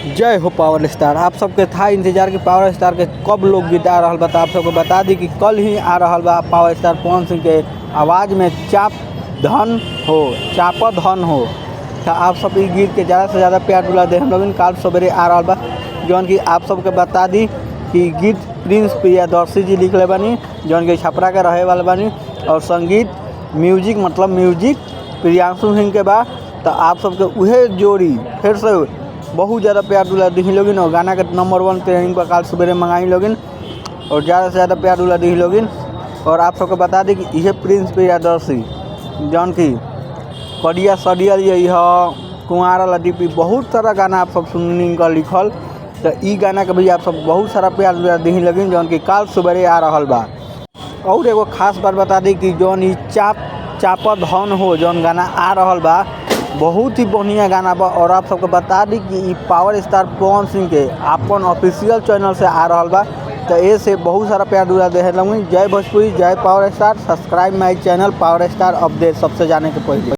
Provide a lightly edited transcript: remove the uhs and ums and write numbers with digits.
जय हो power star. आप सबके था इंतजार कि पावर स्टार के कब लोग गीत आ रहा बा। आप सबको बता दी कि कल ही आ रहा बा पावर स्टार पवन सिंह के आवाज़ में चाप धन हो। तो आप सब इस गीत के ज़्यादा से ज़्यादा प्यार दुला दे। हम लोग कल सवेरे आ रहा बा जौन कि आप सबके बता दी कि गीत प्रिंस प्रियदर्शी जी लिखले बानी जौन कि छपरा के रहे वाले बानी और संगीत म्यूजिक प्रियांशु सिंह के बा। तो आप सबके उहे जोड़ी फिर से बहुत ज़्यादा प्यार दुला दी लोगिन और गाना के नंबर 1 ट्रेनिंग पर कल सवेरे मंगाई लोगिन और ज़्यादा से ज़्यादा प्यार दुला दी लोगिन। और आप सबको बता दी कि यह प्रिंस प्रियदर्शी जौन की कड़िया सडियल यही कुंवारा लदीपी बहुत सारा गाना आप सब सुनने का लिखल। तो ई गाना के भी आप सब बहुत सारा प्यार दुला दी लोगिन जौन की कल सवेरे आ रहा बा। और एगो खास बात बता दी कि जौन ई चाप धन हो जौन गाना आ रहा बा बहुत ही बढ़िया गाना बा। और आप सबको बता दी कि पावर स्टार पवन सिंह के अपन ऑफिशियल चैनल से आ रहा बा। तो ऐसे बहुत सारा प्यार दुला दे जय भोजपुरी जय power star. Subscribe my channel power star update सबसे जाने के पहले।